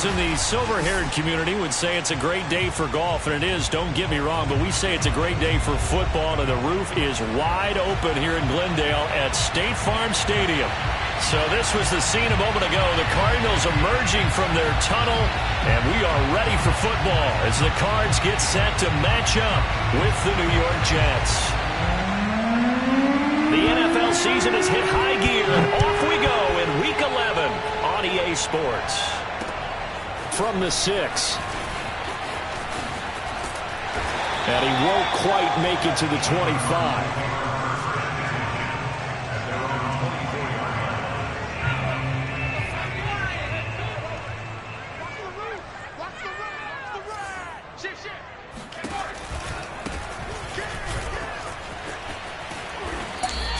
Those in the silver-haired community would say it's a great day for golf, and it is, don't get me wrong, but we say it's a great day for football, and the roof is wide open here in Glendale at State Farm Stadium. So this was the scene a moment ago. The Cardinals emerging from their tunnel, and we are ready for football as the Cards get set to match up with the New York Jets. The NFL season has hit high gear, and off we go in Week 11 on EA Sports. From the 6. And he won't quite make it to the 25.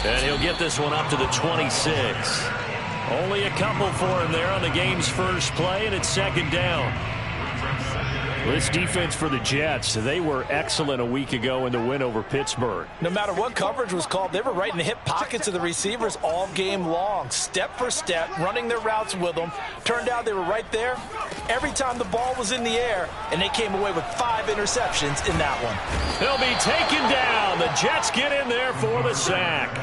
And he'll get this one up to the 26. Only a couple for him there on the game's first play, and it's second down. This defense for the Jets, they were excellent a week ago in the win over Pittsburgh. No matter what coverage was called, they were right in the hip pockets of the receivers all game long, step for step, running their routes with them. Turned out they were right there every time the ball was in the air, and they came away with 5 interceptions in that one. They'll be taken down. The Jets get in there for the sack.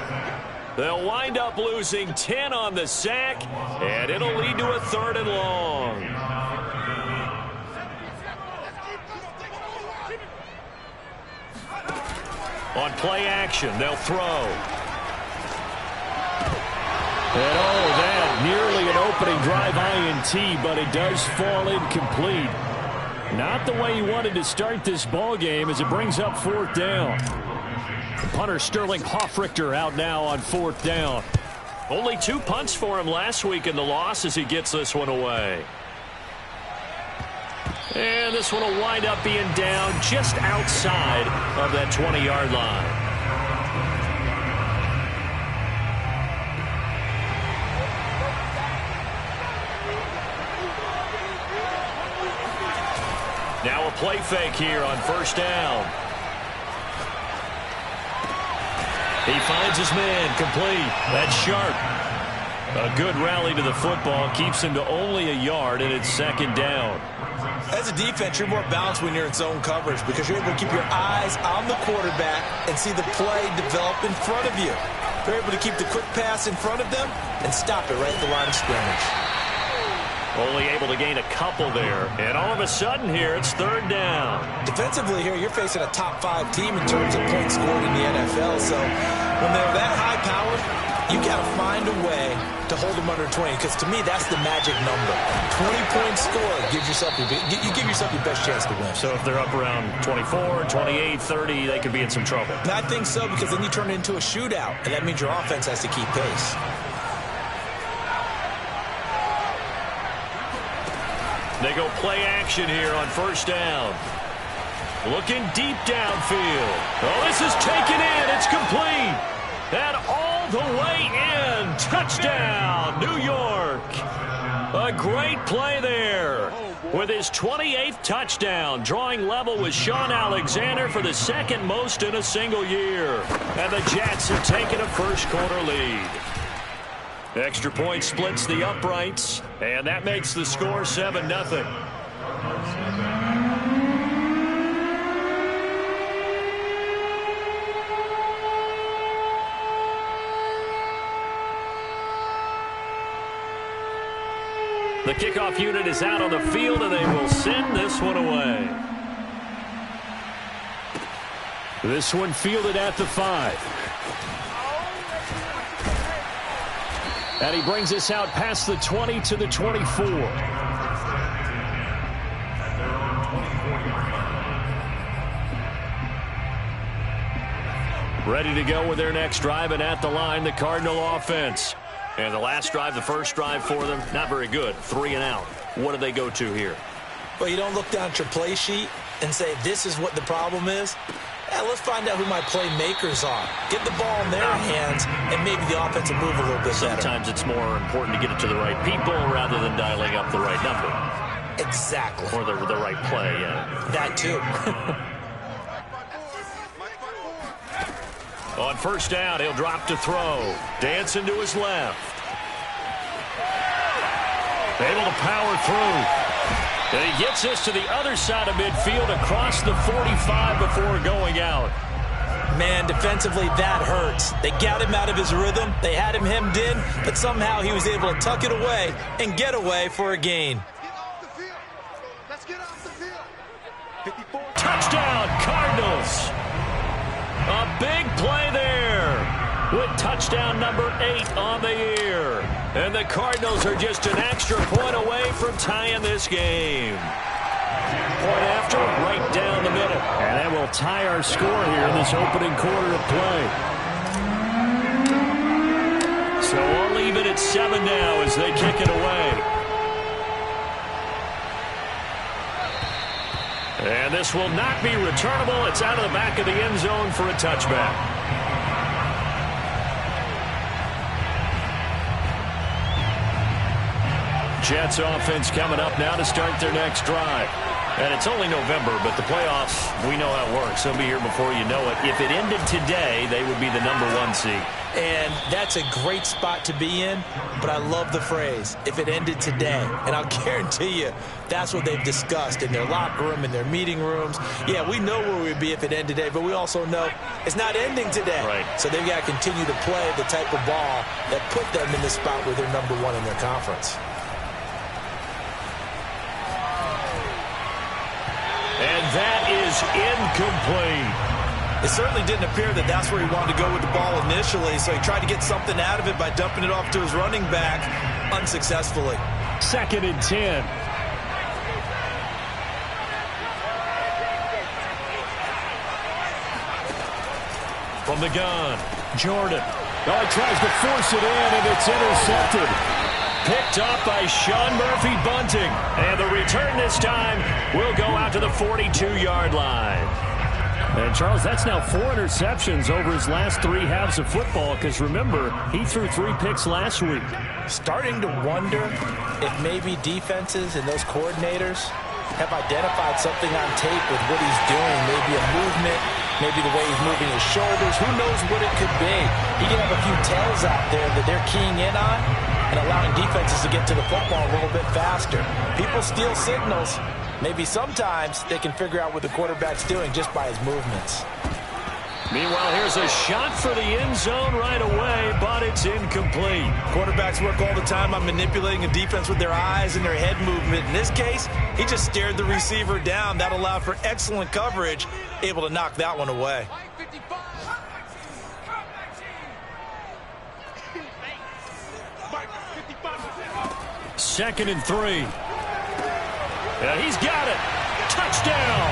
They'll wind up losing 10 on the sack, and it'll lead to a 3rd and long. On play action, they'll throw. And that nearly an opening drive INT, but it does fall incomplete. Not the way he wanted to start this ball game as it brings up 4th down. The punter Sterling Hoffrichter out now on 4th down. Only 2 punts for him last week in the loss as he gets this one away. And this one will wind up being down just outside of that 20-yard line. Now a play fake here on 1st down. He finds his man complete. That's Sharp. A good rally to the football keeps him to only a yard, and it's 2nd down. As a defense, you're more balanced when you're in zone coverage because you're able to keep your eyes on the quarterback and see the play develop in front of you. They're able to keep the quick pass in front of them and stop it right at the line of scrimmage. Only able to gain a couple there. And all of a sudden here, it's 3rd down. Defensively here, you're facing a top 5 team in terms of points scored in the NFL. So when they're that high-powered, you got to find a way to hold them under 20, because to me, that's the magic number. 20-point score gives yourself you give yourself your best chance to win. So if they're up around 24, 28, 30, they could be in some trouble. And I think so, because then you turn it into a shootout, and that means your offense has to keep pace. They go play action here on 1st down. Looking deep downfield. Oh, this is taken in. It's complete. And all the way in. Touchdown, New York. A great play there. With his 28th touchdown, drawing level with Sean Alexander for the 2nd most in a single year. And the Jets have taken a first-quarter lead. Extra point splits the uprights, and that makes the score 7-0. The kickoff unit is out on the field, and they will send this one away. This one fielded at the 5. And he brings us out past the 20 to the 24. Ready to go with their next drive, and at the line, the Cardinal offense. And the last drive, the first drive for them, not very good. 3 and out. What do they go to here? Well, you don't look down at your play sheet and say, this is what the problem is. Yeah, let's find out who my playmakers are. Get the ball in their hands, and maybe the offense will move a little bit better. Sometimes it's more important to get it to the right people rather than dialing up the right number. Exactly. Or the right play, yeah. That too. On 1st down, he'll drop to throw. Dancing to his left. Able to power through. And he gets us to the other side of midfield across the 45 before going out. Man, defensively, that hurts. They got him out of his rhythm. They had him hemmed in, but somehow he was able to tuck it away and get away for a gain. Let's get off the field. 54. Touchdown, Cardinals. A big play there with touchdown number 8 on the year. And the Cardinals are just an extra point away from tying this game. Point after, right down the middle. And that will tie our score here in this opening quarter of play. So we'll leave it at 7 now as they kick it away. And this will not be returnable. It's out of the back of the end zone for a touchback. Jets offense coming up now to start their next drive. And it's only November, but the playoffs, we know how it works. They'll be here before you know it. If it ended today, they would be the number 1 seed. And that's a great spot to be in, but I love the phrase, if it ended today. And I'll guarantee you, that's what they've discussed in their locker room, in their meeting rooms. Yeah, we know where we'd be if it ended today, but we also know it's not ending today. Right. So they've got to continue to play the type of ball that put them in the spot where they're number 1 in their conference. And that is incomplete. It certainly didn't appear that that's where he wanted to go with the ball initially, so he tried to get something out of it by dumping it off to his running back unsuccessfully. 2nd and 10. From the gun, Jordan. Oh, he tries to force it in, and it's intercepted. Picked up by Sean Murphy-Bunting. And the return this time will go out to the 42-yard line. And, Charles, that's now 4 interceptions over his last 3 halves of football, because, remember, he threw 3 picks last week. Starting to wonder if maybe defenses and those coordinators have identified something on tape with what he's doing. Maybe a movement, maybe the way he's moving his shoulders. Who knows what it could be? He can have a few tells out there that they're keying in on and allowing defenses to get to the football a little bit faster. People steal signals. Maybe sometimes they can figure out what the quarterback's doing just by his movements. Meanwhile, here's a shot for the end zone right away, but it's incomplete. Quarterbacks work all the time on manipulating a defense with their eyes and their head movement. In this case, he just stared the receiver down. That allowed for excellent coverage, able to knock that one away. 2nd and 3. Yeah, he's got it. Touchdown.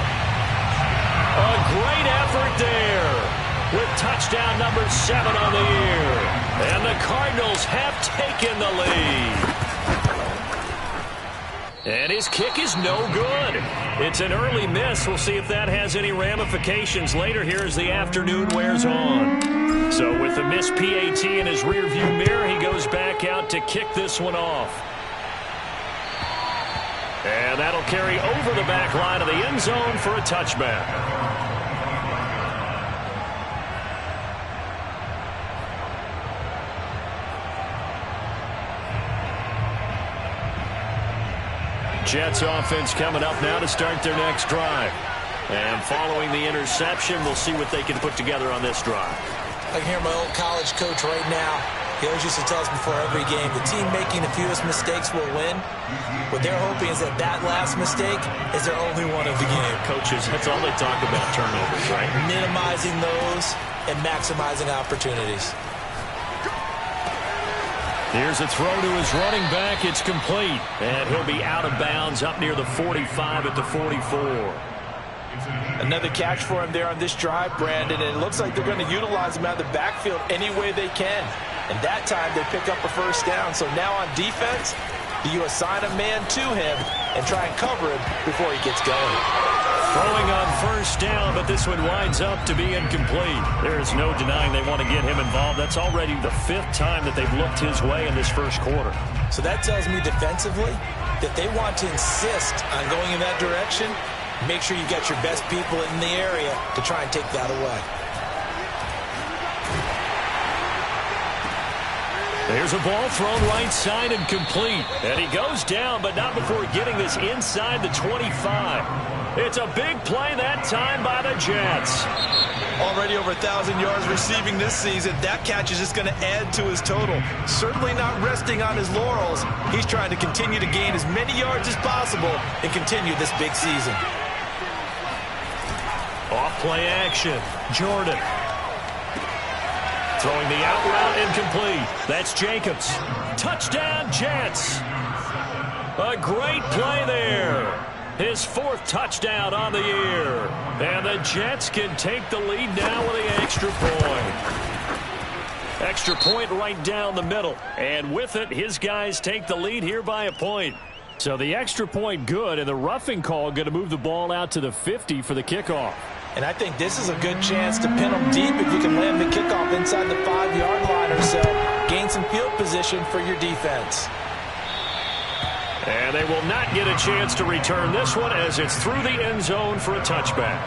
A great effort there with touchdown number 7 on the year. And the Cardinals have taken the lead. And his kick is no good. It's an early miss. We'll see if that has any ramifications later here as the afternoon wears on. So with the missed PAT in his rearview mirror, he goes back out to kick this one off. And that'll carry over the back line of the end zone for a touchback. Jets offense coming up now to start their next drive. And following the interception, we'll see what they can put together on this drive. I can hear my old college coach right now. He always used to tell us before every game, the team making the fewest mistakes will win. What they're hoping is that that last mistake is their only one of the game. Coaches, that's all they talk about, turnovers, right? Minimizing those and maximizing opportunities. Here's a throw to his running back. It's complete. And he'll be out of bounds up near the 45 at the 44. Another catch for him there on this drive, Brandon, and it looks like they're going to utilize him out of the backfield any way they can. And that time they pick up a first down. So now on defense, do you assign a man to him and try and cover him before he gets going? Throwing on first down, but this one winds up to be incomplete. There is no denying they want to get him involved. That's already the 5th time that they've looked his way in this first quarter. So that tells me defensively that they want to insist on going in that direction. Make sure you get your best people in the area to try and take that away. There's a ball thrown right side and complete. And he goes down, but not before getting this inside the 25. It's a big play that time by the Jets. Already over 1,000 yards receiving this season. That catch is just going to add to his total. Certainly not resting on his laurels. He's trying to continue to gain as many yards as possible and continue this big season. Off play action. Jordan. Throwing the out route incomplete. That's Jacobs. Touchdown, Jets. A great play there. His 4th touchdown on the year. And the Jets can take the lead now with the extra point. Extra point right down the middle. And with it, his guys take the lead here by a point. So the extra point good, and the roughing call going to move the ball out to the 50 for the kickoff. And I think this is a good chance to pin them deep if you can land the kickoff inside the 5-yard line or so. Gain some field position for your defense. And they will not get a chance to return this one as it's through the end zone for a touchback.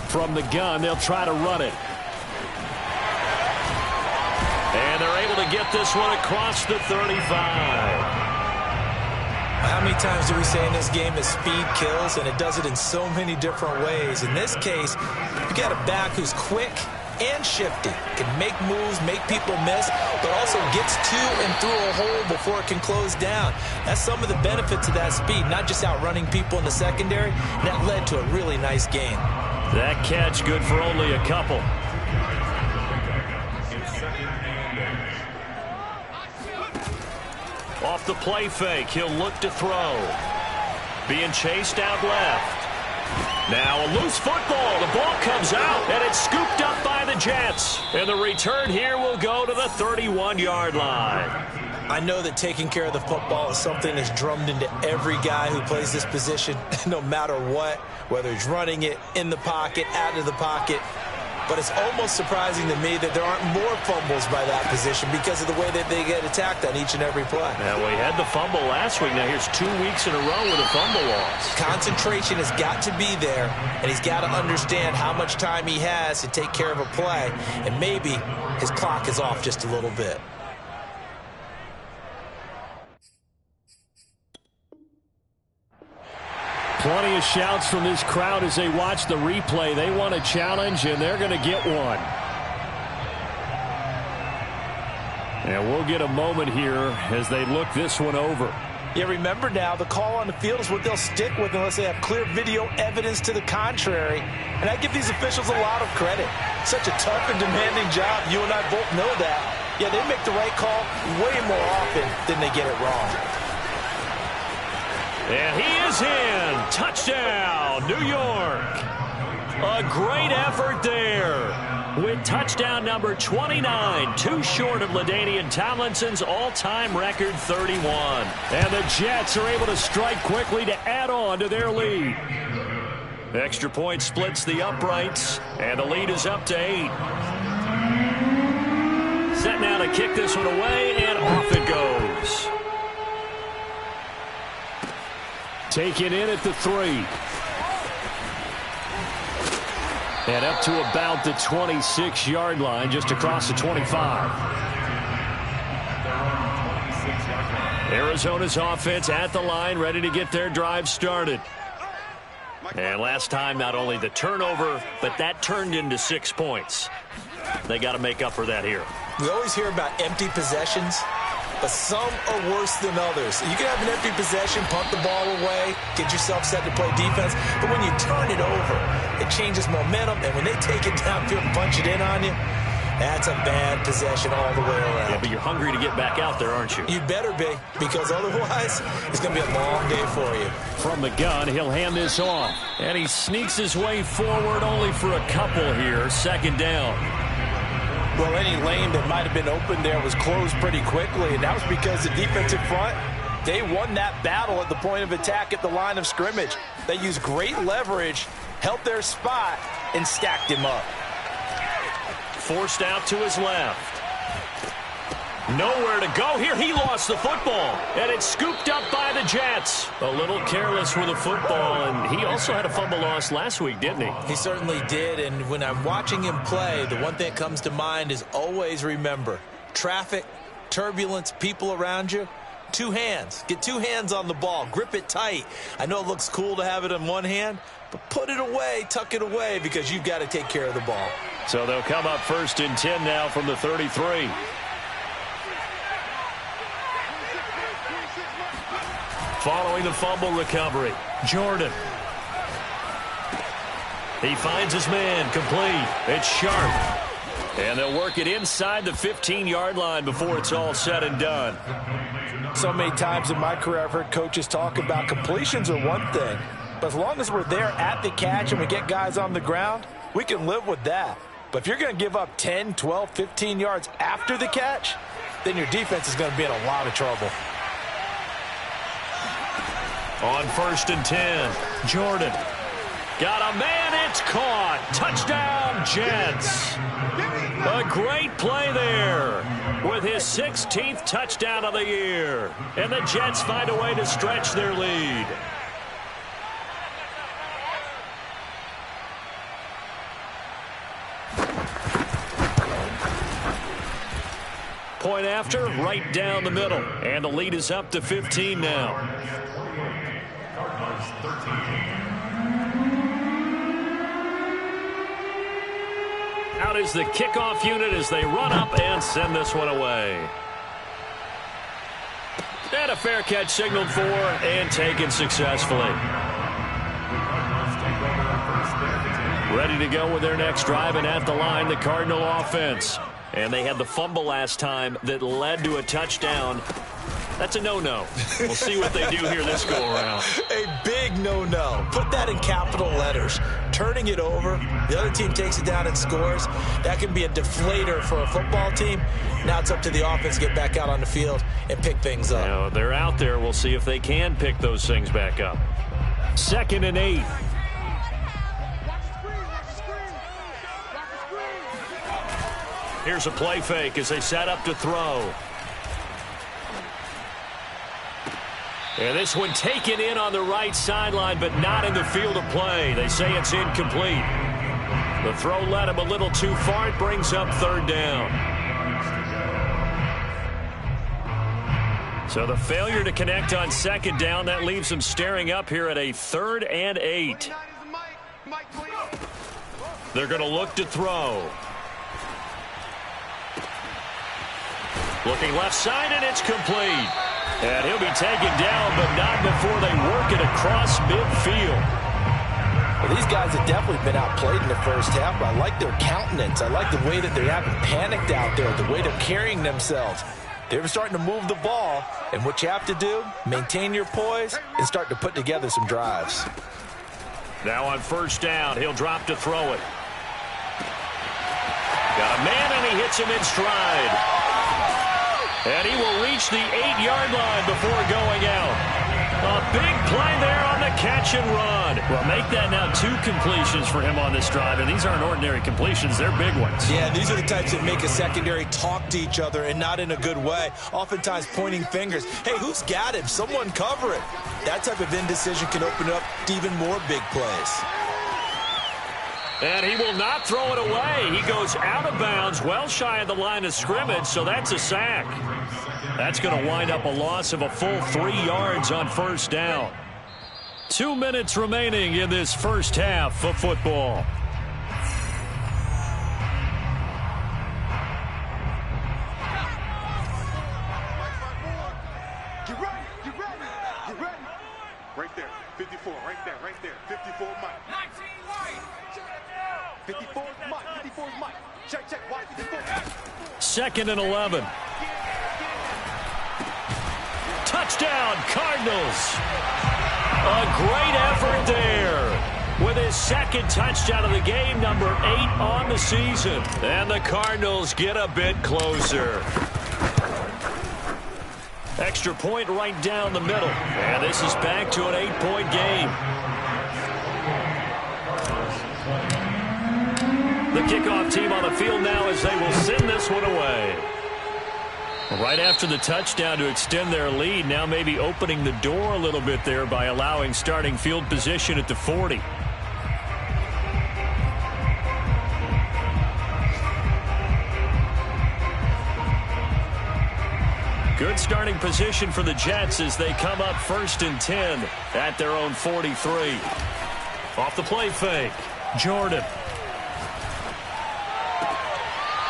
From the gun, they'll try to run it. And they're able to get this one across the 35. How many times do we say in this game that speed kills, and it does it in so many different ways? In this case, you got a back who's quick and shifty, can make moves, make people miss, but also gets to and through a hole before it can close down. That's some of the benefits of that speed, not just outrunning people in the secondary, and that led to a really nice game. That catch good for only a couple. Off the play fake, he'll look to throw. Being chased out left. Now a loose football. The ball comes out, and it's scooped up by the Jets. And the return here will go to the 31-yard line. I know that taking care of the football is something that's drummed into every guy who plays this position, no matter what, whether he's running it, in the pocket, out of the pocket. But it's almost surprising to me that there aren't more fumbles by that position because of the way that they get attacked on each and every play. Now, we had the fumble last week. Now, here's 2 weeks in a row with a fumble loss. Concentration has got to be there, and he's got to understand how much time he has to take care of a play, and maybe his clock is off just a little bit. Plenty of shouts from this crowd as they watch the replay. They want a challenge, and they're going to get one. And we'll get a moment here as they look this one over. Yeah, remember now, the call on the field is what they'll stick with unless they have clear video evidence to the contrary. And I give these officials a lot of credit. Such a tough and demanding job. You and I both know that. Yeah, they make the right call way more often than they get it wrong. And he is in. Touchdown, New York. A great effort there with touchdown number 29, too short of LaDainian Tomlinson's all-time record 31. And the Jets are able to strike quickly to add on to their lead. Extra point splits the uprights, and the lead is up to 8. Set now to kick this one away, and off it goes. Taken in at the 3. And up to about the 26-yard line, just across the 25. Arizona's offense at the line, ready to get their drive started. And last time, not only the turnover, but that turned into 6 points. They got to make up for that here. We always hear about empty possessions, but some are worse than others. You can have an empty possession, punt the ball away, get yourself set to play defense, but when you turn it over, it changes momentum, and when they take it downfield and punch it in on you, that's a bad possession all the way around. Yeah, but you're hungry to get back out there, aren't you? You better be, because otherwise, it's going to be a long day for you. From the gun, he'll hand this off, and he sneaks his way forward only for a couple here, second down. Well, any lane that might have been open there was closed pretty quickly, and that was because the defensive front, they won that battle at the point of attack at the line of scrimmage. They used great leverage, held their spot, and stacked him up. Forced out to his left. Nowhere to go here. He lost the football, and it's scooped up by the Jets. A little careless with the football, and he also had a fumble loss last week, didn't he? He certainly did, and when I'm watching him play, the one thing that comes to mind is always remember, traffic, turbulence, people around you, two hands. Get two hands on the ball. Grip it tight. I know it looks cool to have it in one hand, but put it away, tuck it away, because you've got to take care of the ball. So they'll come up 1st and 10 now from the 33. Following the fumble recovery, Jordan. He finds his man, complete. It's Sharp. And they'll work it inside the 15-yard line before it's all said and done. So many times in my career I've heard coaches talk about completions are one thing, but as long as we're there at the catch and we get guys on the ground, we can live with that. But if you're going to give up 10, 12, 15 yards after the catch, then your defense is going to be in a lot of trouble. On 1st and 10, Jordan. Got a man, it's caught. Touchdown, Jets. A great play there with his 16th touchdown of the year. And the Jets find a way to stretch their lead. Point after, right down the middle. And the lead is up to 15 now. Out is the kickoff unit as they run up and send this one away. And a fair catch signaled for and taken successfully. Ready to go with their next drive, and at the line, the Cardinal offense. And they had the fumble last time that led to a touchdown. That's a no-no. We'll see what they do here this go-around. A big no-no. Put that in capital letters. Turning it over, the other team takes it down and scores. That can be a deflator for a football team. Now it's up to the offense to get back out on the field and pick things up. Now, they're out there. We'll see if they can pick those things back up. 2nd and 8. Here's a play fake as they set up to throw. And this one taken in on the right sideline, but not in the field of play. They say it's incomplete. The throw led him a little too far. It brings up 3rd down. So the failure to connect on 2nd down, that leaves them staring up here at a 3rd and 8. They're going to look to throw. Looking left side, and it's complete. And he'll be taken down, but not before they work it across midfield. Well, these guys have definitely been outplayed in the first half, but I like their countenance. I like the way that they haven't panicked out there, the way they're carrying themselves. They're starting to move the ball, and what you have to do, maintain your poise and start to put together some drives. Now on 1st down, he'll drop to throw it. Got a man, and he hits him in stride. And he will reach the 8-yard line before going out. A big play there on the catch and run. Well, make that now 2 completions for him on this drive, and these aren't ordinary completions. They're big ones. Yeah, these are the types that make a secondary talk to each other and not in a good way. Oftentimes pointing fingers. Hey, who's got him? Someone cover it. That type of indecision can open up even more big plays. And he will not throw it away. He goes out of bounds, well shy of the line of scrimmage, so that's a sack. That's going to wind up a loss of a full 3 yards on 1st down. 2 minutes remaining in this first half of football. Get ready, get ready, get ready. Right there, 54, right there, 54 Mike. 19 White. 54 Mike, 54 Mike. Check, watch 54. 2nd and 11. Touchdown, Cardinals. A great effort there with his 2nd touchdown of the game, number 8 on the season. And the Cardinals get a bit closer. Extra point right down the middle. And this is back to an 8-point game. The kickoff team on the field now as they will send this one away. Right after the touchdown to extend their lead, now maybe opening the door a little bit there by allowing starting field position at the 40. Good starting position for the Jets as they come up 1st and 10 at their own 43. Off the play fake, Jordan.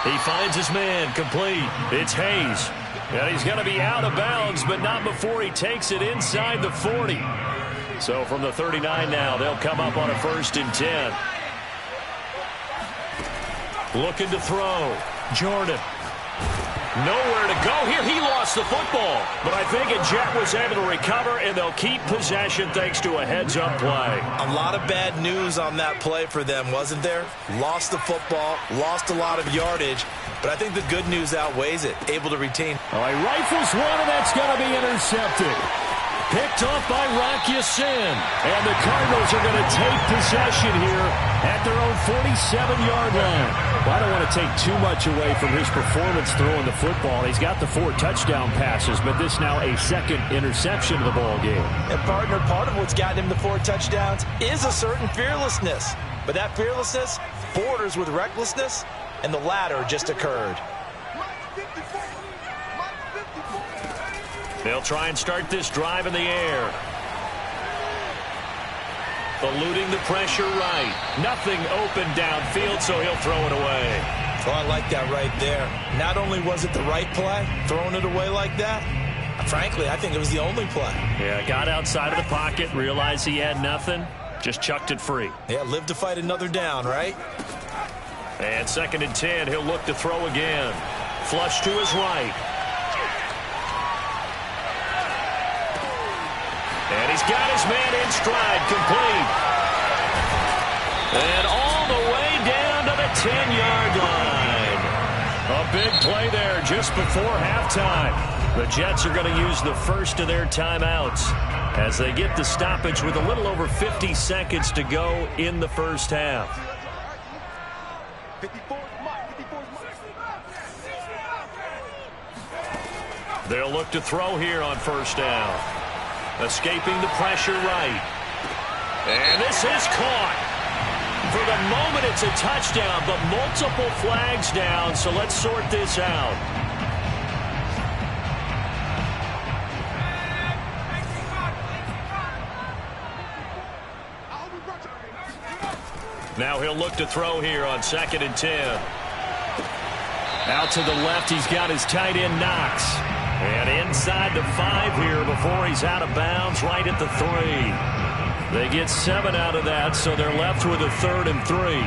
He finds his man, complete. It's Hayes. And he's going to be out of bounds, but not before he takes it inside the 40. So from the 39 now, they'll come up on a 1st and 10. Looking to throw, Jordan. Nowhere to go here. He lost the football, but I think a Jet was able to recover, and they'll keep possession thanks to a heads-up play. A lot of bad news on that play for them, wasn't there? Lost the football, lost a lot of yardage, but I think the good news outweighs it. Able to retain. Oh, he rifles one, and that's going to be intercepted. Picked off by Rock Ya-Sin. And the Cardinals are going to take possession here at their own 47-yard line. Well, I don't want to take too much away from his performance throwing the football. He's got the 4 touchdown passes, but this now a second interception of the ball game. And, partner, part of what's gotten him the 4 touchdowns is a certain fearlessness. But that fearlessness borders with recklessness, and the latter just occurred. They'll try and start this drive in the air. Eluding the pressure right. Nothing open downfield, so he'll throw it away. Well, I like that right there. Not only was it the right play, throwing it away like that, frankly, I think it was the only play. Yeah, got outside of the pocket, realized he had nothing, just chucked it free. Yeah, live to fight another down, right? And 2nd and 10, he'll look to throw again. Flush to his right. And he's got his man in stride, complete. And all the way down to the 10-yard line. A big play there just before halftime. The Jets are going to use the first of their timeouts as they get the stoppage with a little over 50 seconds to go in the first half. They'll look to throw here on 1st down. Escaping the pressure right. And this is caught. For the moment, it's a touchdown, but multiple flags down, so let's sort this out. Now he'll look to throw here on 2nd and 10. Out to the left, he's got his tight end, Knox. And inside the 5 here before he's out of bounds, right at the 3. They get 7 out of that, so they're left with a 3rd and 3.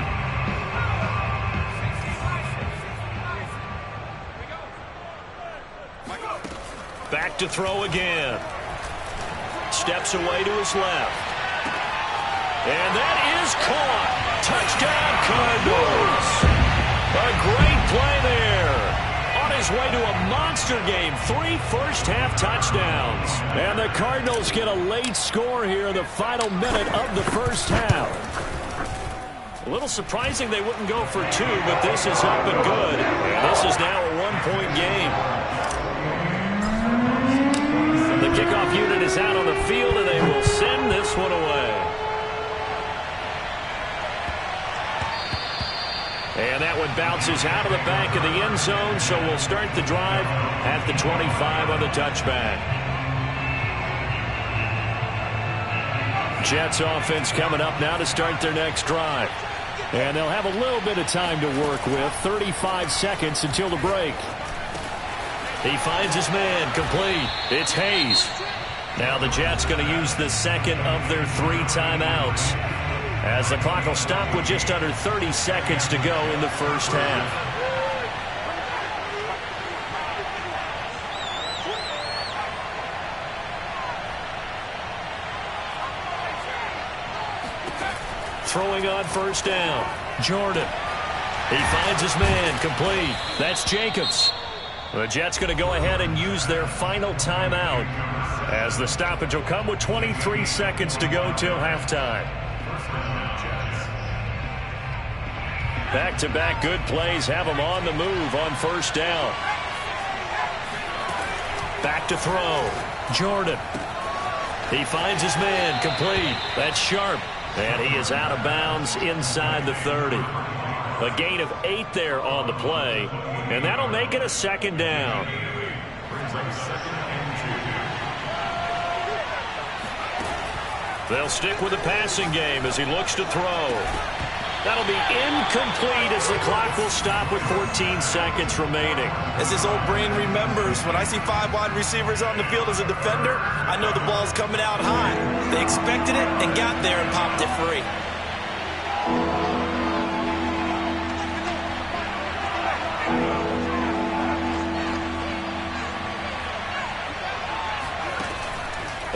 Back to throw again. Steps away to his left. And that is caught. Touchdown, Cardinals. A great play there. On his way to a monster game, 3 first-half touchdowns. And the Cardinals get a late score here in the final minute of the first half. A little surprising they wouldn't go for 2, but this is up and good. And this is now a 1-point game. The kickoff unit is out on the field, and they will send this one away. And that one bounces out of the back of the end zone, so we'll start the drive at the 25 on the touchback. Jets offense coming up now to start their next drive. And they'll have a little bit of time to work with, 35 seconds until the break. He finds his man, complete. It's Hayes. Now the Jets going to use the second of their 3 timeouts, as the clock will stop with just under 30 seconds to go in the first half. Throwing on 1st down, Jordan. He finds his man, complete. That's Jacobs. The Jets going to go ahead and use their final timeout, as the stoppage will come with 23 seconds to go till halftime. Back-to-back good plays have them on the move on 1st down. Back to throw. Jordan. He finds his man. Complete. That's Sharp. And he is out of bounds inside the 30. A gain of 8 there on the play. And that'll make it a second down. They'll stick with the passing game as he looks to throw. That'll be incomplete as the clock will stop with 14 seconds remaining. As his old brain remembers, when I see 5 wide receivers on the field as a defender, I know the ball's coming out high. They expected it and got there and popped it free.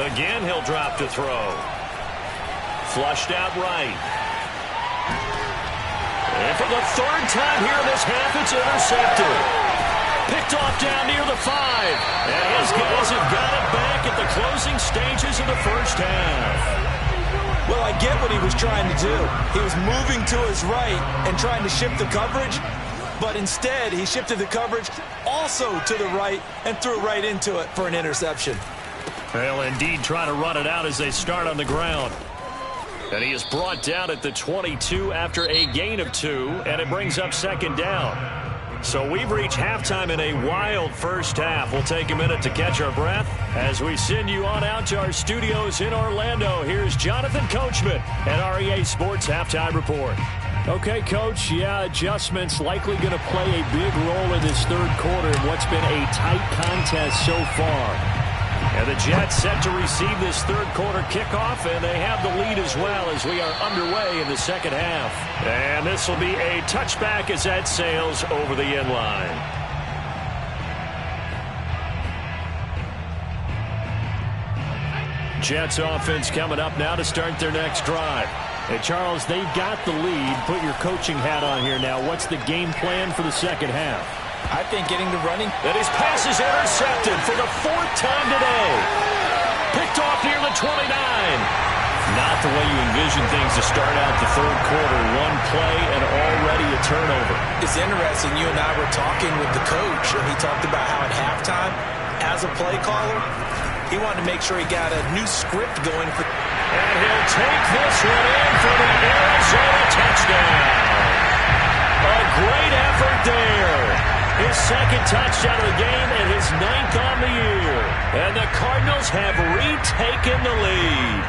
Again, he'll drop to throw. Flushed out right. And for the 3rd time here in this half, it's intercepted. Picked off down near the 5. And his guys have got it back at the closing stages of the first half. Well, I get what he was trying to do. He was moving to his right and trying to shift the coverage, but instead he shifted the coverage also to the right and threw right into it for an interception. They'll indeed try to run it out as they start on the ground. And he is brought down at the 22 after a gain of 2, and it brings up second down. So we've reached halftime in a wild first half. We'll take a minute to catch our breath as we send you on out to our studios in Orlando. Here's Jonathan Coachman at REA Sports Halftime Report. Okay, Coach, adjustments likely going to play a big role in this third quarter in what's been a tight contest so far. And the Jets set to receive this third quarter kickoff, and they have the lead as well as we are underway in the second half. And this will be a touchback as that sails over the end line. Jets offense coming up now to start their next drive. Hey, Charles, they've got the lead. Put your coaching hat on here now. What's the game plan for the second half? I think getting to running. And his pass is intercepted for the 4th time today. Picked off near the 29. Not the way you envision things to start out the third quarter. One play and already a turnover. It's interesting. You and I were talking with the coach, and he talked about how at halftime, as a play caller, he wanted to make sure he got a new script going. And he'll take this one in for the Arizona touchdown. A great effort there. His second touchdown of the game and his 9th on the year. And the Cardinals have retaken the lead.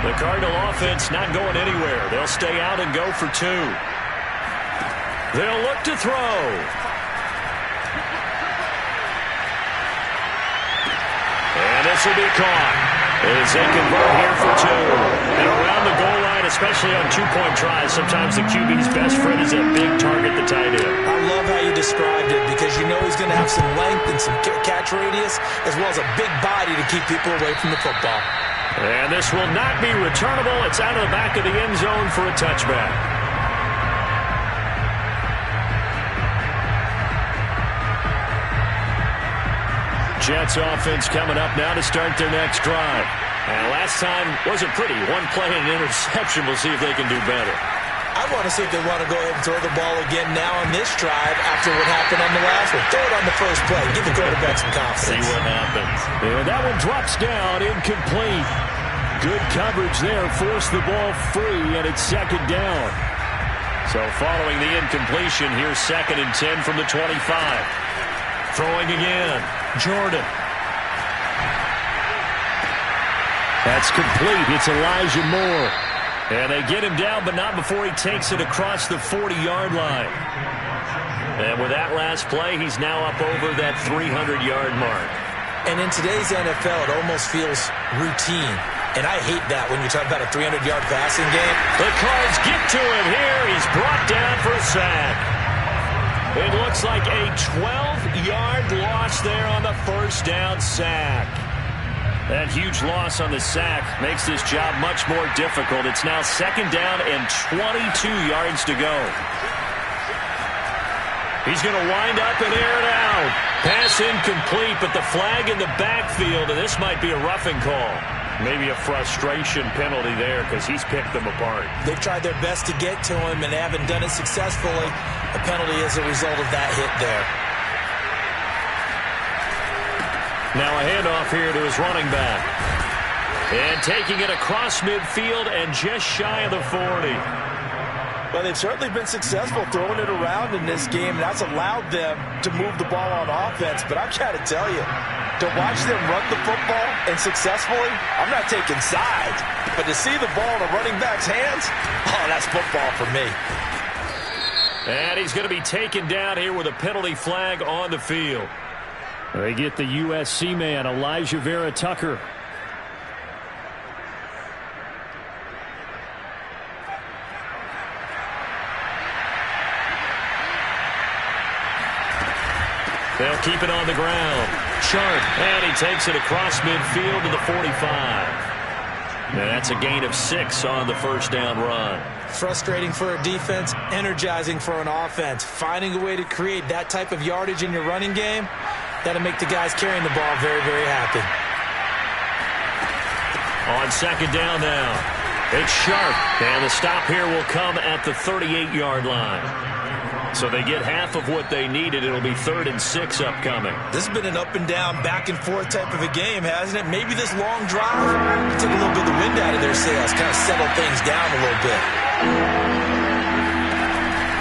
The Cardinal offense not going anywhere. They'll stay out and go for 2. They'll look to throw. And this will be caught as they convert here for 2. And around the goal line, especially on 2-point tries, sometimes the QB's best friend is a big target, the tight end. I love how you described it because you know he's going to have some length and some catch radius as well as a big body to keep people away from the football. And this will not be returnable. It's out of the back of the end zone for a touchback. Jets offense coming up now to start their next drive. And last time wasn't pretty. One play and an interception. We'll see if they can do better. I want to see if they want to go ahead and throw the ball again now on this drive after what happened on the last one. Throw it on the first play. Give the quarterback some confidence. See what happens. And that one drops down, incomplete. Good coverage there. Forced the ball free, and it's second down. So following the incompletion, here's 2nd and 10 from the 25. Throwing again. Jordan. That's complete. It's Elijah Moore. And they get him down, but not before he takes it across the 40-yard line. And with that last play, he's now up over that 300-yard mark. And in today's NFL, it almost feels routine. And I hate that when you talk about a 300-yard passing game. The Cards get to him here. He's brought down for a sack. It looks like a 12-yard loss there on the first down sack. That huge loss on the sack makes this job much more difficult. It's now 2nd down and 22 yards to go. He's going to wind up and air it out. Pass incomplete, but the flag in the backfield, and this might be a roughing call. Maybe a frustration penalty there because he's picked them apart. They've tried their best to get to him and haven't done it successfully. A penalty as a result of that hit there. Now a handoff here to his running back. And taking it across midfield and just shy of the 40. Well, they've certainly been successful throwing it around in this game. That's allowed them to move the ball on offense. But I've got to tell you, to watch them run the football and successfully, I'm not taking sides. But to see the ball in a running back's hands, oh, that's football for me. And he's going to be taken down here with a penalty flag on the field. They get the USC man, Elijah Vera Tucker. They'll keep it on the ground. Sharp, and he takes it across midfield to the 45. And that's a gain of 6 on the first down run. Frustrating for a defense, energizing for an offense. Finding a way to create that type of yardage in your running game, that'll make the guys carrying the ball very, very happy. On second down now, it's Sharp, and the stop here will come at the 38-yard line. So they get half of what they needed. It'll be 3rd and 6 upcoming. This has been an up-and-down, back-and-forth type of a game, hasn't it? Maybe this long drive can take a little bit of the wind out of their sails, kind of settle things down a little bit.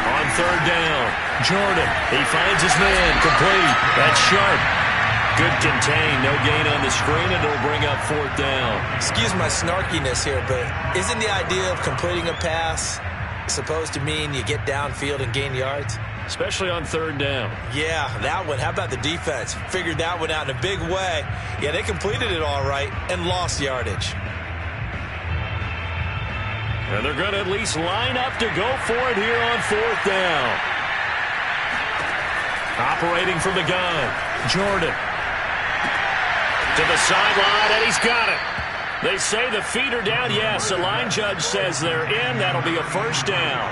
On third down, Jordan, he finds his man, complete. That's Sharp. Good contain, no gain on the screen, and it'll bring up 4th down. Excuse my snarkiness here, but isn't the idea of completing a pass supposed to mean you get downfield and gain yards? Especially on third down. Yeah, that one. How about the defense? Figured that one out in a big way. Yeah, they completed it all right and lost yardage. And they're going to at least line up to go for it here on 4th down. Operating from the gun, Jordan. To the sideline, and he's got it. They say the feet are down. Yes, the line judge says they're in. That'll be a first down.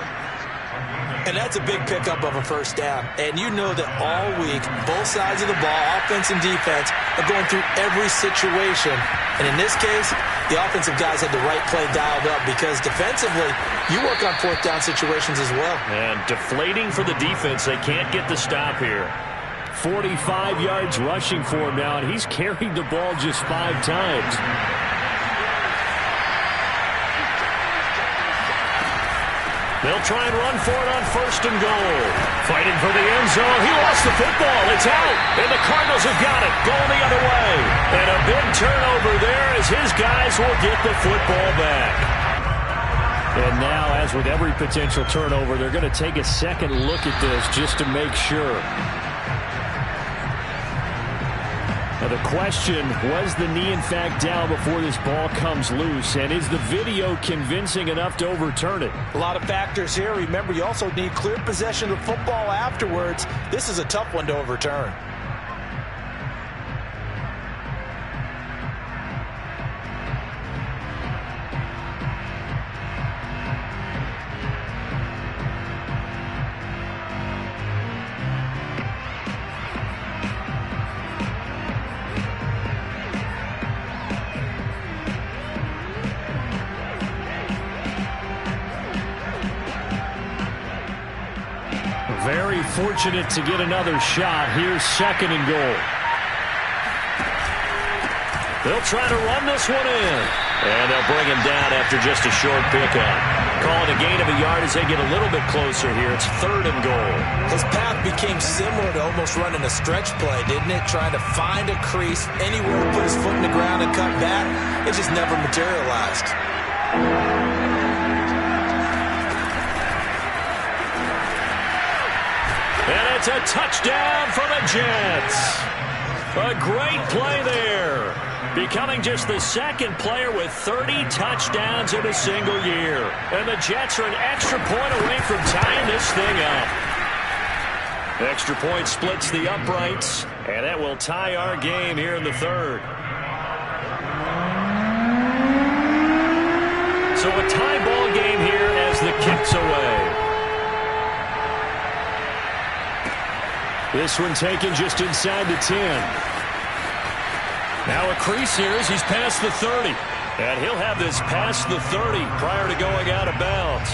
And that's a big pickup of a first down. And you know that all week, both sides of the ball, offense and defense, are going through every situation. And in this case, the offensive guys had the right play dialed up because defensively, you work on 4th down situations as well. And deflating for the defense. They can't get the stop here. 45 yards rushing for him now, and he's carried the ball just 5 times. They'll try and run for it on 1st and goal. Fighting for the end zone. He lost the football. It's out. And the Cardinals have got it. Going the other way. And a big turnover there as his guys will get the football back. And now, as with every potential turnover, they're going to take a second look at this just to make sure. Now the question, was the knee in fact down before this ball comes loose? And is the video convincing enough to overturn it? A lot of factors here. Remember, you also need clear possession of the football afterwards. This is a tough one to overturn. Very fortunate to get another shot. Here's 2nd and goal. They'll try to run this one in. And they'll bring him down after just a short pickup. Call it a gain of a yard as they get a little bit closer here. It's 3rd and goal. His path became similar to almost running a stretch play, didn't it? Trying to find a crease, anywhere to put his foot in the ground and cut back. It just never materialized. And it's a touchdown for the Jets. A great play there. Becoming just the 2nd player with 30 touchdowns in a single year. And the Jets are an extra point away from tying this thing up. Extra point splits the uprights, and that will tie our game here in the 3rd. So a tie ball game here as the kick's away. This one taken just inside the 10. Now a crease here as he's past the 30. And he'll have this past the 30 prior to going out of bounds.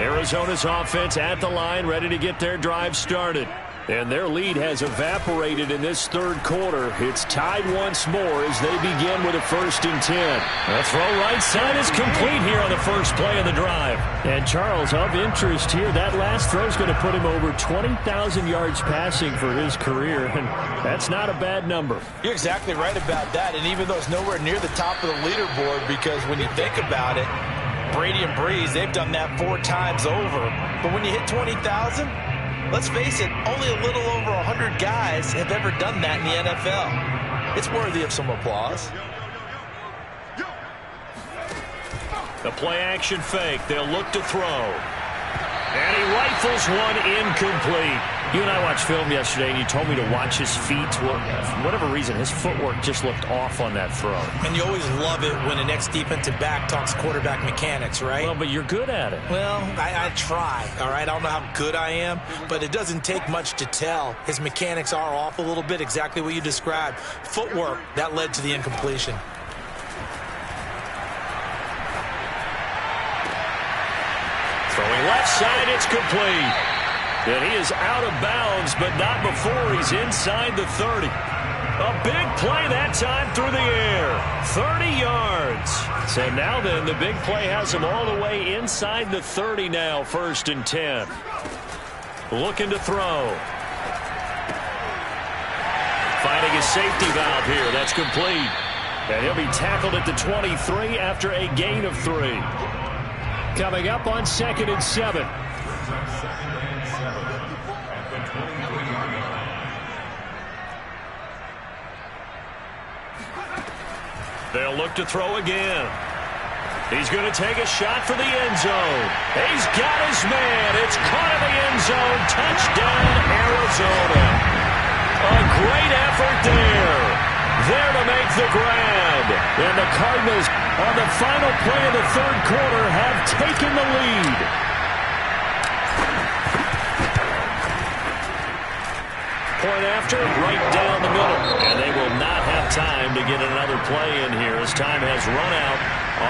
Arizona's offense at the line, ready to get their drive started. And their lead has evaporated in this third quarter. It's tied once more as they begin with a 1st and 10. The throw right side is complete here on the first play of the drive. And Charles, of interest here, that last throw is going to put him over 20,000 yards passing for his career. And that's not a bad number. You're exactly right about that. And even though it's nowhere near the top of the leaderboard, because when you think about it, Brady and Breeze, they've done that 4 times over. But when you hit 20,000, let's face it, only a little over 100 guys have ever done that in the NFL. It's worthy of some applause. The play-action fake. They'll look to throw. And he rifles one incomplete. You and I watched film yesterday, and you told me to watch his feet. Well, for whatever reason, his footwork just looked off on that throw. And you always love it when the next defensive back talks quarterback mechanics, right? Well, but you're good at it. Well, I try, all right? I don't know how good I am, but it doesn't take much to tell. His mechanics are off a little bit, exactly what you described. Footwork, that led to the incompletion. Throwing left side, it's complete. And he is out of bounds, but not before he's inside the 30. A big play that time through the air. 30 yards. So now then, the big play has him all the way inside the 30 now, 1st and 10. Looking to throw. Finding his safety valve here. That's complete. And he'll be tackled at the 23 after a gain of 3. Coming up on 2nd and 7. They'll look to throw again. He's going to take a shot for the end zone. He's got his man. It's caught in the end zone. Touchdown, Arizona. A great effort there. There to make the grab. And the Cardinals, on the final play of the third quarter, have taken the lead. Point after, right down the middle. And they will not have time to get another play in here as time has run out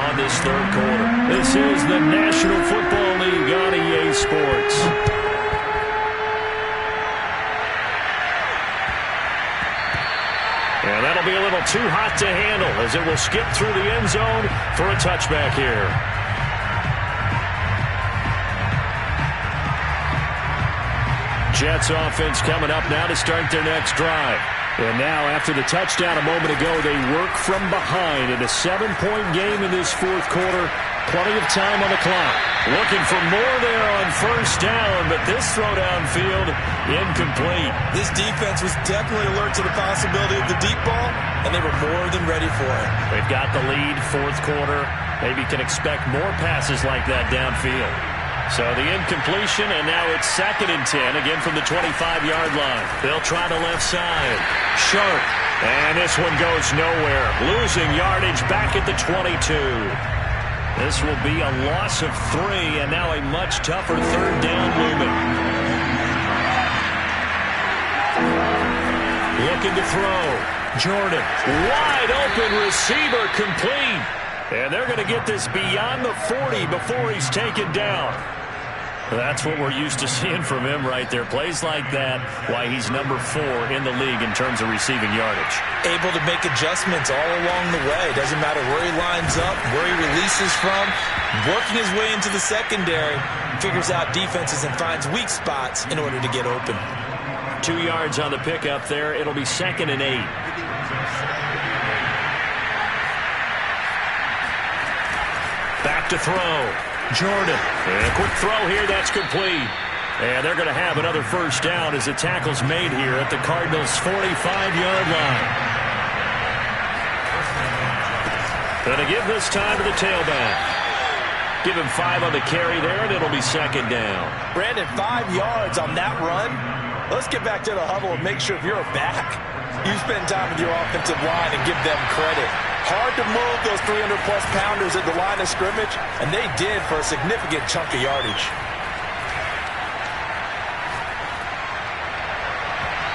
on this third quarter. This is the National Football League on EA Sports. And that'll be a little too hot to handle as it will skip through the end zone for a touchback here. Jets offense coming up now to start their next drive. And now, after the touchdown a moment ago, they work from behind in a 7-point game in this fourth quarter. Plenty of time on the clock. Looking for more there on first down, but this throw downfield, incomplete. This defense was definitely alert to the possibility of the deep ball, and they were more than ready for it. They've got the lead, fourth quarter. Maybe can expect more passes like that downfield. So the incompletion, and now it's 2nd and 10, again from the 25-yard line. They'll try the left side. Sharp. And this one goes nowhere. Losing yardage back at the 22. This will be a loss of 3, and now a much tougher third down looming. Looking to throw. Jordan. Wide open receiver, complete. And they're going to get this beyond the 40 before he's taken down. That's what we're used to seeing from him right there. Plays like that, why he's number 4 in the league in terms of receiving yardage. Able to make adjustments all along the way. Doesn't matter where he lines up, where he releases from. Working his way into the secondary. Figures out defenses and finds weak spots in order to get open. 2 yards on the pickup there. It'll be 2nd and 8. Back to throw. Jordan. And a quick throw here. That's complete. And they're going to have another first down as the tackle's made here at the Cardinals' 45-yard line. Going to give this time to the tailback. Give him 5 on the carry there, and it'll be 2nd down. Brandon, 5 yards on that run. Let's get back to the huddle and make sure if you're a back, you spend time with your offensive line and give them credit. Hard to move those 300-plus pounders at the line of scrimmage, and they did for a significant chunk of yardage.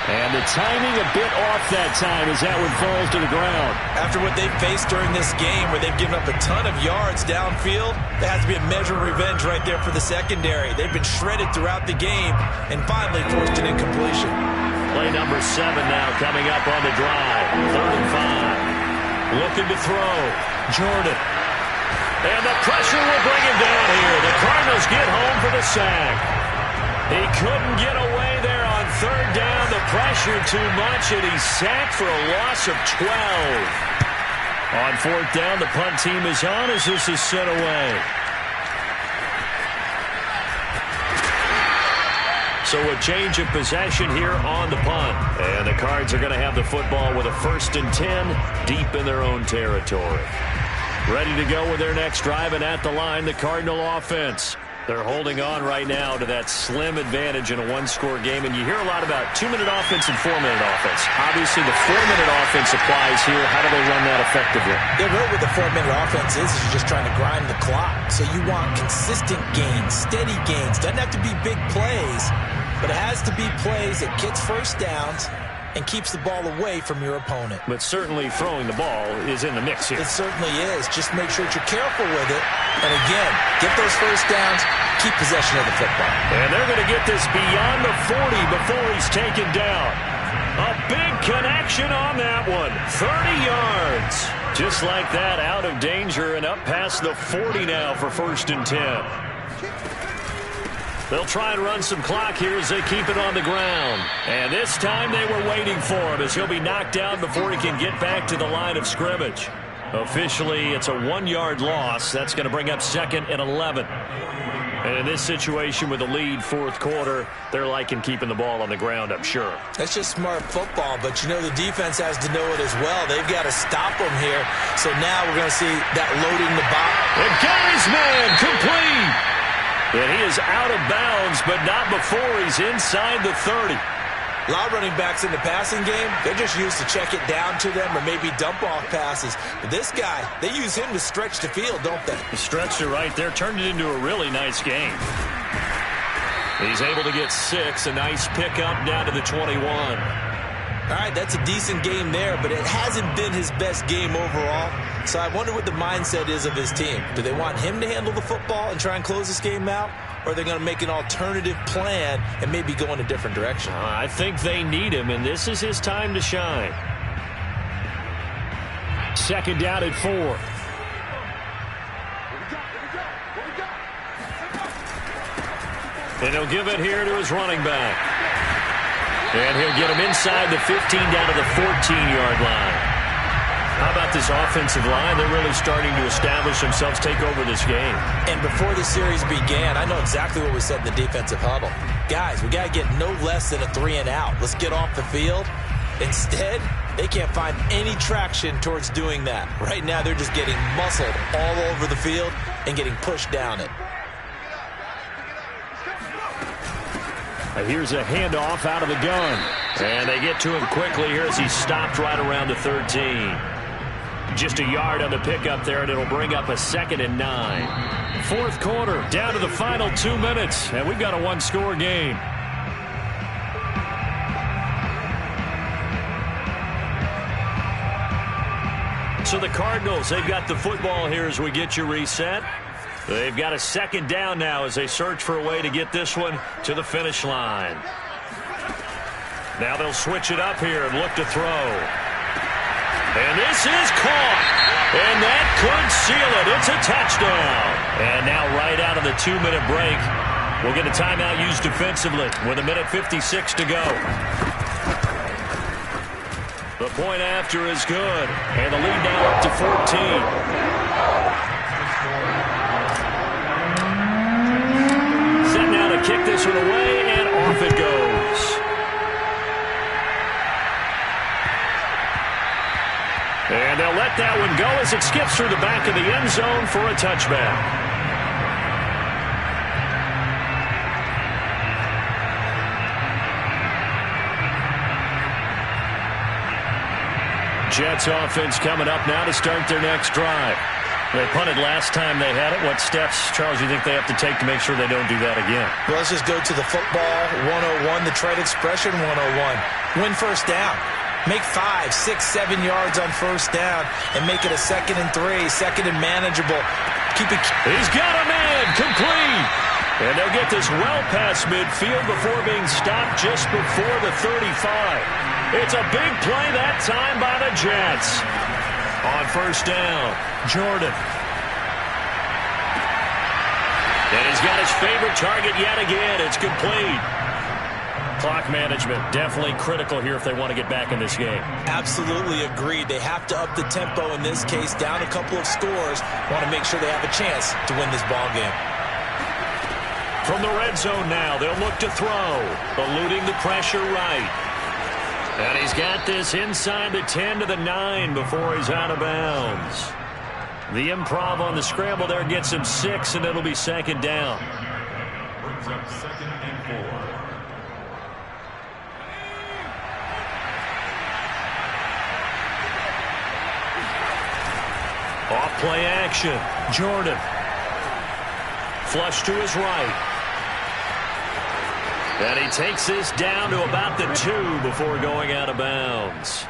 And And the timing a bit off that time as that one falls to the ground. After what they've faced during this game where they've given up a ton of yards downfield, there has to be a measure of revenge right there for the secondary. They've been shredded throughout the game and finally forced an incompletion. Play number 7 now coming up on the drive. 3rd and 5. Looking to throw. Jordan. And the pressure will bring him down here. The Cardinals get home for the sack. He couldn't get away there on 3rd down. The pressure too much, and he's sacked for a loss of 12. On 4th down, the punt team is on as this is sent away. So a change of possession here on the punt. And the Cards are going to have the football with a 1st and 10 deep in their own territory. Ready to go with their next drive, and at the line, the Cardinal offense. They're holding on right now to that slim advantage in a one-score game, and you hear a lot about 2-minute offense and 4-minute offense. Obviously, the 4-minute offense applies here. How do they run that effectively? Yeah, really what the 4-minute offense is you're just trying to grind the clock. So you want consistent gains, steady gains. Doesn't have to be big plays, but it has to be plays that gets first downs and keeps the ball away from your opponent. But certainly throwing the ball is in the mix here. It certainly is. Just make sure that you're careful with it. And again, get those first downs, keep possession of the football. And they're going to get this beyond the 40 before he's taken down. A big connection on that one. 30 yards. Just like that, out of danger and up past the 40 now for 1st and 10. They'll try and run some clock here as they keep it on the ground. And this time they were waiting for him as he'll be knocked down before he can get back to the line of scrimmage. Officially, it's a 1-yard loss. That's going to bring up 2nd and 11. And in this situation with the lead 4th quarter, they're liking keeping the ball on the ground, I'm sure. That's just smart football, but you know the defense has to know it as well. They've got to stop them here. So now we're going to see that loading the box. And got his man complete. And he is out of bounds, but not before he's inside the 30. A lot of running backs in the passing game, they're just used to check it down to them or maybe dump off passes. But this guy, they use him to stretch the field, don't they? He stretched it right there, turned it into a really nice game. He's able to get 6, a nice pickup down to the 21. All right, that's a decent game there, but it hasn't been his best game overall. So I wonder what the mindset is of his team. Do they want him to handle the football and try and close this game out? Or are they going to make an alternative plan and maybe go in a different direction? I think they need him, and this is his time to shine. 2nd down at 4. And he'll give it here to his running back. And he'll get him inside the 15 down to the 14-yard line. How about this offensive line? They're really starting to establish themselves, take over this game. And before the series began, I know exactly what was said in the defensive huddle. Guys, we got to get no less than a 3-and-out. Let's get off the field. Instead, they can't find any traction towards doing that. Right now, they're just getting muscled all over the field and getting pushed down it. Here's a handoff out of the gun. And they get to him quickly here as he's stopped right around the 13. Just a yard on the pickup there, and it'll bring up a 2nd and 9. 4th quarter, down to the final 2 minutes, and we've got a 1-score game. So the Cardinals, they've got the football here as we get you reset. They've got a 2nd down now as they search for a way to get this one to the finish line. Now they'll switch it up here and look to throw. And this is caught. And that could seal it. It's a touchdown. And now right out of the 2-minute break, we'll get a timeout used defensively with 1:56 to go. The point after is good. And the lead now up to 14. Kick this one away, and off it goes. And they'll let that one go as it skips through the back of the end zone for a touchback. Jets offense coming up now to start their next drive. They punted last time they had it. What steps, Charles, you think they have to take to make sure they don't do that again? Well, let's just go to the football 101, the trade expression 101. Win first down. Make 5, 6, 7 yards on first down and make it a 2nd and 3, second and manageable. Keep it. He's got a man complete. And they'll get this well past midfield before being stopped just before the 35. It's a big play that time by the Jets. On first down, Jordan. And he's got his favorite target yet again. It's complete. Clock management definitely critical here if they want to get back in this game. Absolutely agreed. They have to up the tempo in this case, down a couple of scores. Want to make sure they have a chance to win this ball game. From the red zone now, they'll look to throw, eluding the pressure right. And he's got this inside the 10 to the 9 before he's out of bounds. The improv on the scramble there gets him 6, and it'll be 2nd down. Brings up 2nd and 4. Off play action. Jordan. Flush to his right. And he takes this down to about the 2 before going out of bounds.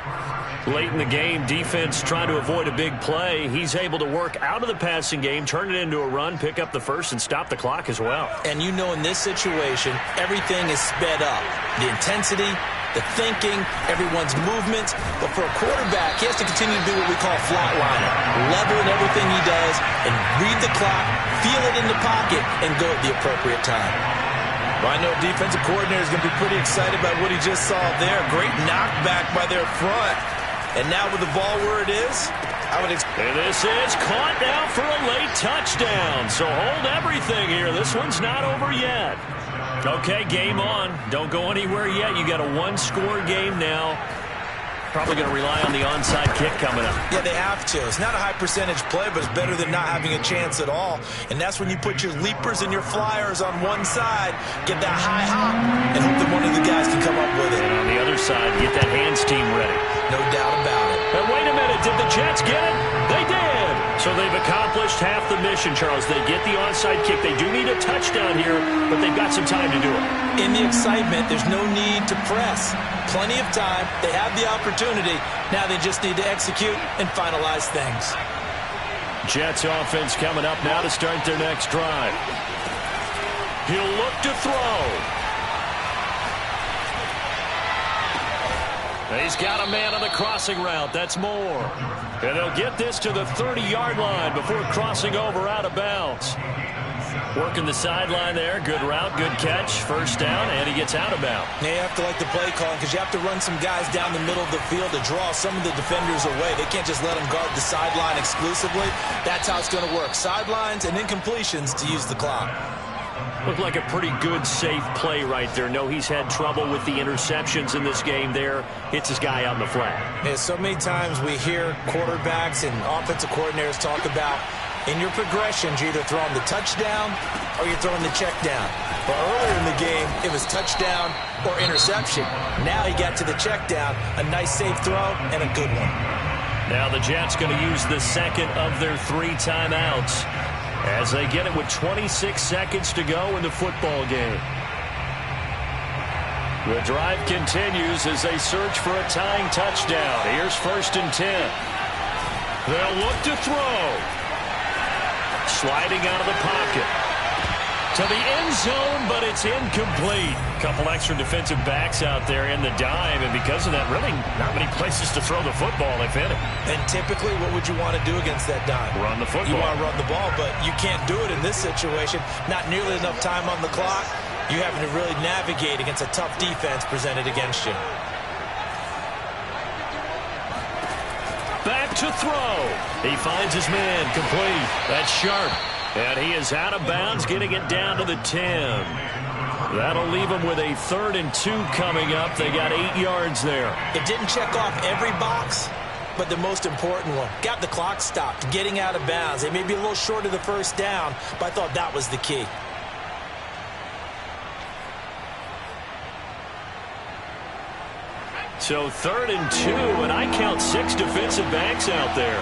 Late in the game, defense trying to avoid a big play. He's able to work out of the passing game, turn it into a run, pick up the first, and stop the clock as well. And you know in this situation, everything is sped up. The intensity, the thinking, everyone's movements. But for a quarterback, he has to continue to do what we call flatliner. Level in everything he does and read the clock, feel it in the pocket, and go at the appropriate time. Well, I know defensive coordinator is going to be pretty excited about what he just saw there. Great knockback by their front. And now with the ball where it is, I would expect. And this is caught now for a late touchdown. So hold everything here. This one's not over yet. Okay, game on. Don't go anywhere yet. You got a one-score game now. Probably going to rely on the onside kick coming up. Yeah, they have to. It's not a high percentage play, but it's better than not having a chance at all. And that's when you put your leapers and your flyers on one side, get that high hop, and hope that one of the guys can come up with it. And on the other side, get that hands team ready. No doubt about it. And wait a minute, did the Jets get it? They did. So they've accomplished half the mission, Charles. They get the onside kick. They do need a touchdown here, but they've got some time to do it. In the excitement, there's no need to press. Plenty of time. They have the opportunity. Now they just need to execute and finalize things. Jets offense coming up now to start their next drive. He'll look to throw. He's got a man on the crossing route. That's Moore. And they'll get this to the 30-yard line before crossing over out of bounds. Working the sideline there. Good route, good catch. First down, and he gets out of bounds. Now you have to like the play calling because you have to run some guys down the middle of the field to draw some of the defenders away. They can't just let them guard the sideline exclusively. That's how it's going to work. Sidelines and incompletions to use the clock. Looked like a pretty good, safe play right there. No, he's had trouble with the interceptions in this game there. Hits his guy out in the flat. Yeah, so many times we hear quarterbacks and offensive coordinators talk about in your progressions, you're either throwing the touchdown or you're throwing the check down. But earlier in the game, it was touchdown or interception. Now he got to the check down, a nice safe throw, and a good one. Now the Jets going to use the second of their 3 timeouts as they get it with 26 seconds to go in the football game. The drive continues as they search for a tying touchdown. Here's 1st and 10. They'll look to throw. Sliding out of the pocket to the end zone, but it's incomplete. Couple extra defensive backs out there in the dime, and because of that, really not many places to throw the football, if any. And typically, what would you want to do against that dime? Run the football. You want to run the ball, but you can't do it in this situation. Not nearly enough time on the clock. You having to really navigate against a tough defense presented against you. Back to throw. He finds his man complete. That's Sharp. And he is out of bounds, getting it down to the 10. That'll leave him with a 3rd and 2 coming up. They got 8 yards there. It didn't check off every box, but the most important one. Got the clock stopped, getting out of bounds. They may be a little short of the first down, but I thought that was the key. So 3rd and 2, and I count 6 defensive backs out there.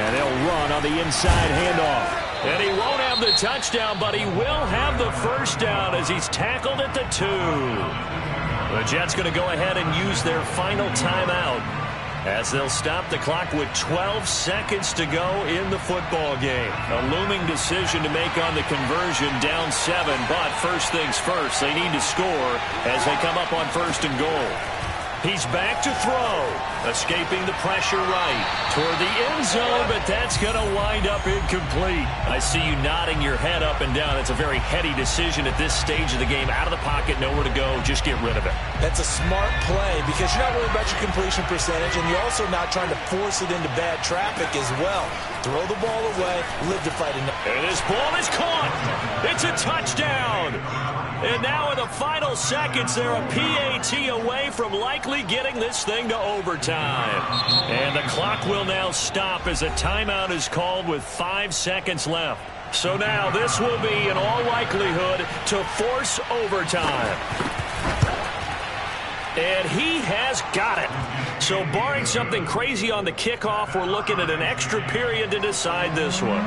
And they'll run on the inside handoff. And he won't have the touchdown, but he will have the first down as he's tackled at the 2. The Jets going to go ahead and use their final timeout as they'll stop the clock with 12 seconds to go in the football game. A looming decision to make on the conversion, down 7, but first things first, they need to score as they come up on 1st and goal. He's back to throw, escaping the pressure right toward the end zone, but that's going to wind up incomplete. I see you nodding your head up and down. It's a very heady decision at this stage of the game. Out of the pocket, nowhere to go, just get rid of it. That's a smart play because you're not worried about your completion percentage, and you're also not trying to force it into bad traffic as well. Throw the ball away, live to fight it. And this ball is caught. It's a touchdown. And now in the final seconds, they're a PAT away from likely getting this thing to overtime. And the clock will now stop as a timeout is called with 5 seconds left. So now this will be, in all likelihood, to force overtime. And he has got it. So barring something crazy on the kickoff, we're looking at an extra period to decide this one.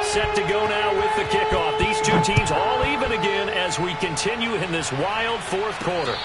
Set to go now with the kickoff. These two teams all even again as we continue in this wild 4th quarter.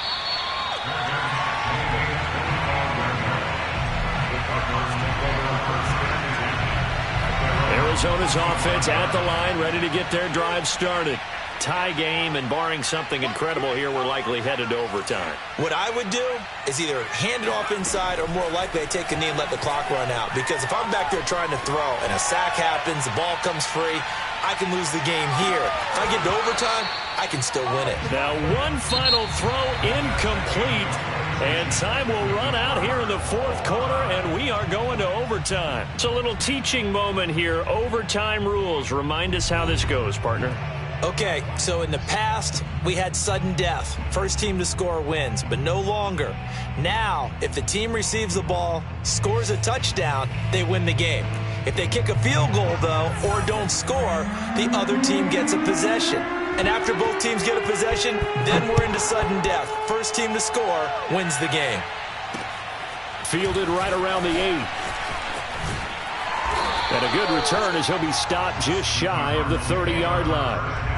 Arizona's offense at the line, ready to get their drive started. Tie game, and barring something incredible here, we're likely headed to overtime. What I would do is either hand it off inside or more likely I take a knee and let the clock run out. Because if I'm back there trying to throw and a sack happens, the ball comes free, I can lose the game here. If I get to overtime, I can still win it. Now one final throw incomplete, and time will run out here in the 4th quarter, and we are going to overtime. It's a little teaching moment here. Overtime rules. Remind us how this goes, partner. Okay, so in the past, we had sudden death. First team to score wins, but no longer. Now, if the team receives the ball, scores a touchdown, they win the game. If they kick a field goal, though, or don't score, the other team gets a possession. And after both teams get a possession, then we're into sudden death. First team to score wins the game. Fielded right around the 8. And a good return as he'll be stopped just shy of the 30-yard line.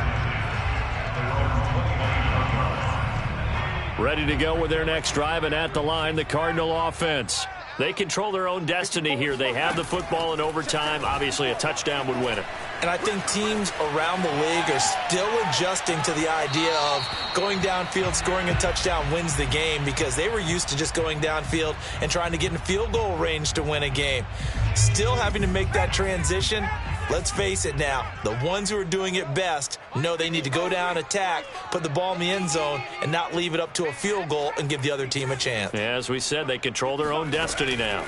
Ready to go with their next drive, and at the line, the Cardinal offense. They control their own destiny here. They have the football in overtime. Obviously, a touchdown would win it. And I think teams around the league are still adjusting to the idea of going downfield, scoring a touchdown wins the game, because they were used to just going downfield and trying to get in field goal range to win a game. Still having to make that transition. Let's face it now, the ones who are doing it best know they need to go down, attack, put the ball in the end zone, and not leave it up to a field goal and give the other team a chance. Yeah, as we said, they control their own destiny now.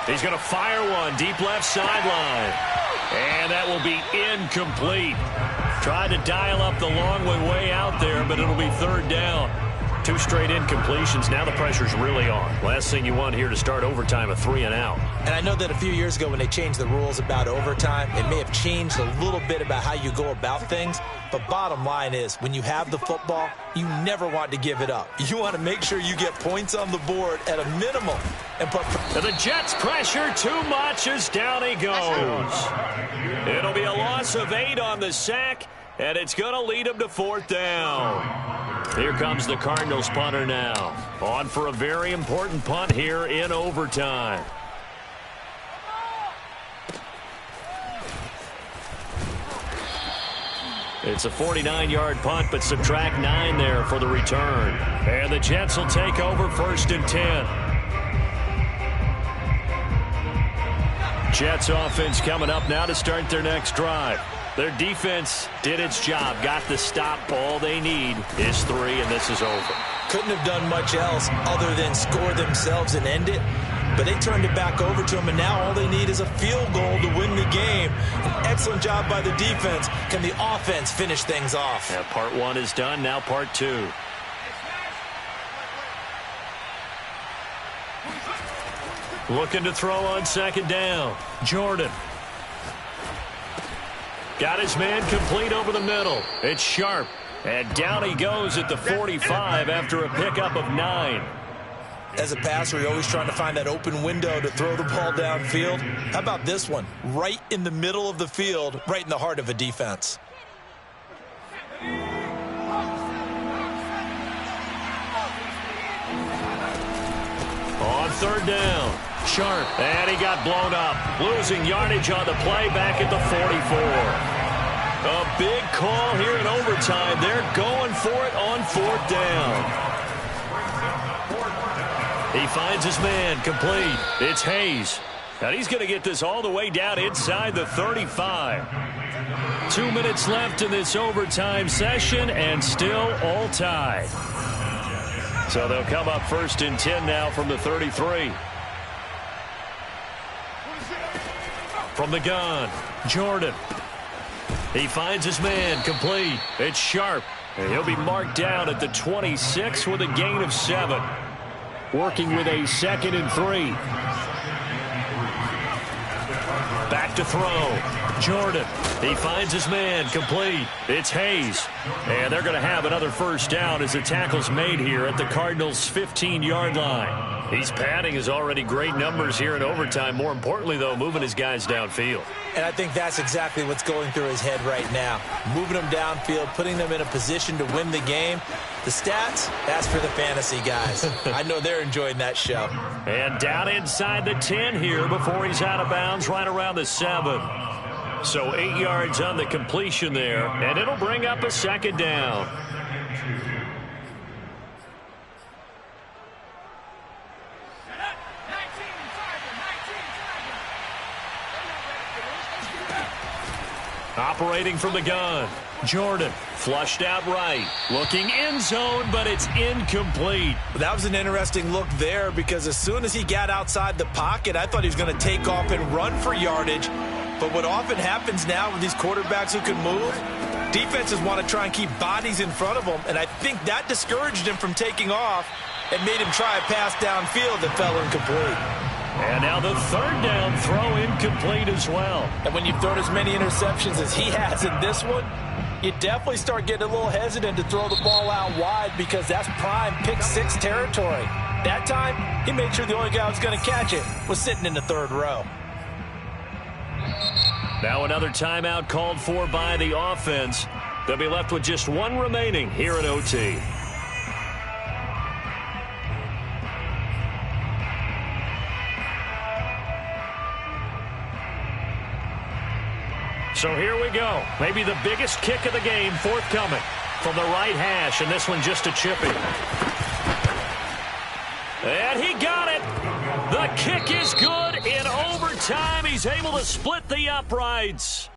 He's going to fire one deep left sideline. And that will be incomplete. Tried to dial up the long one way out there, but it'll be 3rd down. 2 straight incompletions. Now the pressure's really on. Last thing you want here to start overtime, a 3 and out. And I know that a few years ago when they changed the rules about overtime, it may have changed a little bit about how you go about things. But bottom line is, when you have the football, you never want to give it up. You want to make sure you get points on the board at a minimum. And the Jets pressure too much as down he goes. It'll be a loss of 8 on the sack, and it's going to lead him to 4th down. Here comes the Cardinals punter now. On for a very important punt here in overtime. It's a 49-yard punt, but subtract 9 there for the return. And the Jets will take over 1st and 10. Jets offense coming up now to start their next drive. Their defense did its job, got the stop. All they need is 3, and this is over. Couldn't have done much else other than score themselves and end it. But they turned it back over to them, and now all they need is a field goal to win the game. An excellent job by the defense. Can the offense finish things off? Yeah, part 1 is done, now part 2. Looking to throw on 2nd down. Jordan. Got his man complete over the middle. It's Sharp. And down he goes at the 45 after a pickup of 9. As a passer, you're always trying to find that open window to throw the ball downfield. How about this one? Right in the middle of the field, right in the heart of a defense. On third down, Sharp. And he got blown up. Losing yardage on the play back at the 44. A big call here in overtime. They're going for it on fourth down. He finds his man, complete. It's Hayes. And he's going to get this all the way down inside the 35. 2 minutes left in this overtime session, and still all tied. So they'll come up 1st and 10 now from the 33. From the gun, Jordan. He finds his man, complete. It's Sharp. And he'll be marked down at the 26 with a gain of 7. Working with a 2nd and 3. Back to throw. Jordan. He finds his man, complete. It's Hayes. And they're going to have another first down as the tackle's made here at the Cardinals' 15-yard line. He's padding his already great numbers here in overtime. More importantly, though, moving his guys downfield. And I think that's exactly what's going through his head right now. Moving them downfield, putting them in a position to win the game. The stats, that's for the fantasy guys. I know they're enjoying that show. And down inside the 10 here before he's out of bounds, right around the 7. So 8 yards on the completion there, and it'll bring up a 2nd down. Operating from the gun, Jordan, flushed out right, looking end zone, but it's incomplete. That was an interesting look there because as soon as he got outside the pocket, I thought he was going to take off and run for yardage. But what often happens now with these quarterbacks who can move, defenses want to try and keep bodies in front of them, and I think that discouraged him from taking off and made him try a pass downfield that fell incomplete. And now the 3rd down throw incomplete as well. And when you've thrown as many interceptions as he has in this one, you definitely start getting a little hesitant to throw the ball out wide because that's prime pick 6 territory. That time, he made sure the only guy who was going to catch it was sitting in the 3rd row. Now another timeout called for by the offense. They'll be left with just 1 remaining here at OT. So here we go. Maybe the biggest kick of the game forthcoming from the right hash, and this one just a chippy. And he got it. The kick is good in overtime. He's able to split the uprights.